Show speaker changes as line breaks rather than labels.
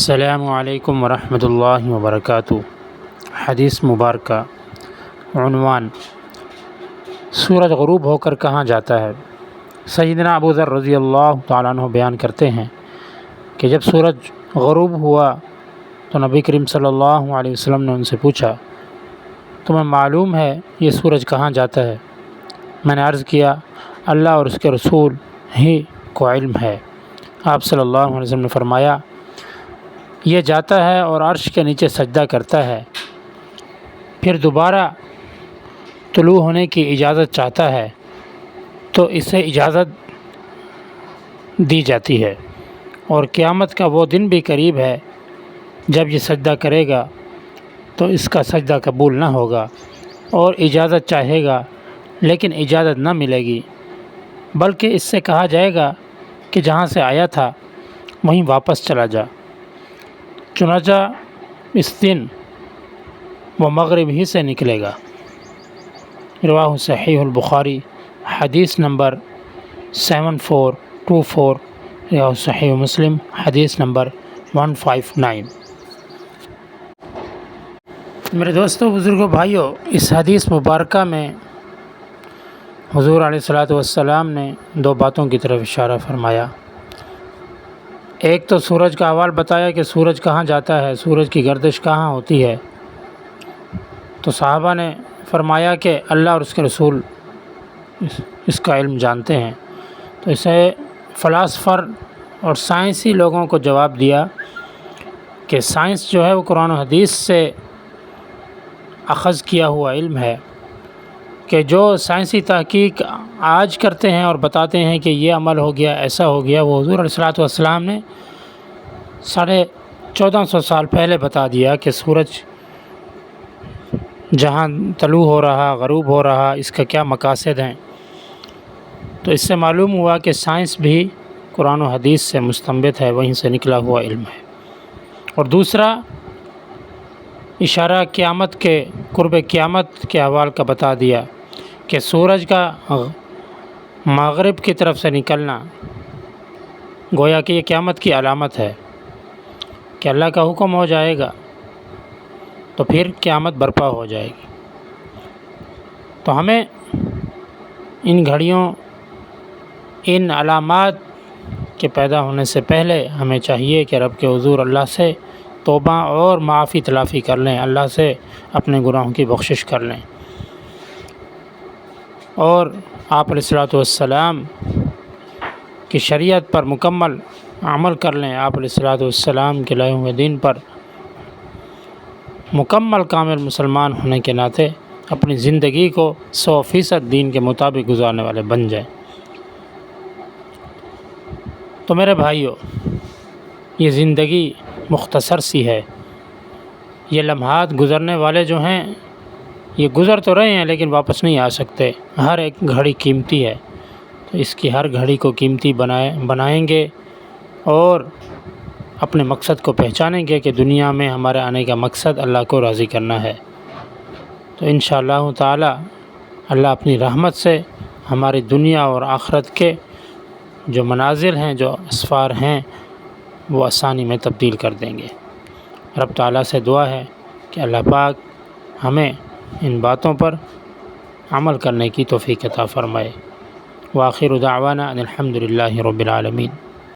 السلام علیکم ورحمۃ اللہ وبرکاتہ۔ حدیث مبارکہ، عنوان: سورج غروب ہو کر کہاں جاتا ہے؟ سیدنا ابو ذر رضی اللہ تعالیٰ عنہ بیان کرتے ہیں کہ جب سورج غروب ہوا تو نبی کریم صلی اللہ علیہ وسلم نے ان سے پوچھا، تمہیں معلوم ہے یہ سورج کہاں جاتا ہے؟ میں نے عرض کیا، اللہ اور اس کے رسول ہی کو علم ہے۔ آپ صلی اللہ علیہ وسلم نے فرمایا، یہ جاتا ہے اور عرش کے نیچے سجدہ کرتا ہے، پھر دوبارہ طلوع ہونے کی اجازت چاہتا ہے تو اسے اجازت دی جاتی ہے، اور قیامت کا وہ دن بھی قریب ہے جب یہ سجدہ کرے گا تو اس کا سجدہ قبول نہ ہوگا، اور اجازت چاہے گا لیکن اجازت نہ ملے گی، بلکہ اس سے کہا جائے گا کہ جہاں سے آیا تھا وہیں واپس چلا جا۔ چنانچہ اس دن وہ مغرب ہی سے نکلے گا۔ رواہ صحیح البخاری، حدیث نمبر 7424، رواہ صحیح مسلم، حدیث نمبر 159۔ میرے دوستوں، بزرگوں، بھائیوں، اس حدیث مبارکہ میں حضور علیہ الصلوۃ والسلام نے دو باتوں کی طرف اشارہ فرمایا۔ ایک تو سورج کا احوال بتایا کہ سورج کہاں جاتا ہے، سورج کی گردش کہاں ہوتی ہے، تو صحابہ نے فرمایا کہ اللہ اور اس کے رسول اس کا علم جانتے ہیں۔ تو اسے فلاسفر اور سائنسی لوگوں کو جواب دیا کہ سائنس جو ہے وہ قرآن و حدیث سے اخذ کیا ہوا علم ہے، کہ جو سائنسی تحقیق آج کرتے ہیں اور بتاتے ہیں کہ یہ عمل ہو گیا، ایسا ہو گیا، وہ حضور علیہ الصلوۃ والسلام نے 1450 سال پہلے بتا دیا کہ سورج جہاں طلوع ہو رہا، غروب ہو رہا، اس کا کیا مقاصد ہیں۔ تو اس سے معلوم ہوا کہ سائنس بھی قرآن و حدیث سے مستنبط ہے، وہیں سے نکلا ہوا علم ہے۔ اور دوسرا اشارہ قیامت کے قرب قیامت کے احوال کا بتا دیا کہ سورج کا مغرب کی طرف سے نکلنا گویا کہ یہ قیامت کی علامت ہے کہ اللہ کا حکم ہو جائے گا تو پھر قیامت برپا ہو جائے گی۔ تو ہمیں ان گھڑیوں، ان علامات کے پیدا ہونے سے پہلے ہمیں چاہیے کہ رب کے حضور اللہ سے توبہ اور معافی تلافی کر لیں، اللہ سے اپنے گناہوں کی بخشش کر لیں، اور آپ علیہ الصلوۃ والسلام کی شریعت پر مکمل عمل کر لیں۔ آپ علیہ الصلوۃ والسلام کے لائے ہوئے دین پر مکمل کامل مسلمان ہونے کے ناطے اپنی زندگی کو 100% دین کے مطابق گزارنے والے بن جائیں۔ تو میرے بھائیوں، یہ زندگی مختصر سی ہے، یہ لمحات گزرنے والے جو ہیں یہ گزر تو رہے ہیں لیکن واپس نہیں آ سکتے۔ ہر ایک گھڑی قیمتی ہے، تو اس کی ہر گھڑی کو قیمتی بنائیں گے اور اپنے مقصد کو پہچانیں گے کہ دنیا میں ہمارے آنے کا مقصد اللہ کو راضی کرنا ہے۔ تو انشاءاللہ تعالی اللہ اپنی رحمت سے ہماری دنیا اور آخرت کے جو منازل ہیں، جو اسفار ہیں، وہ آسانی میں تبدیل کر دیں گے۔ رب تعالیٰ سے دعا ہے کہ اللہ پاک ہمیں ان باتوں پر عمل کرنے کی توفیق عطا فرمائے۔ وآخر دعوانا ان الحمد للہ رب العالمین۔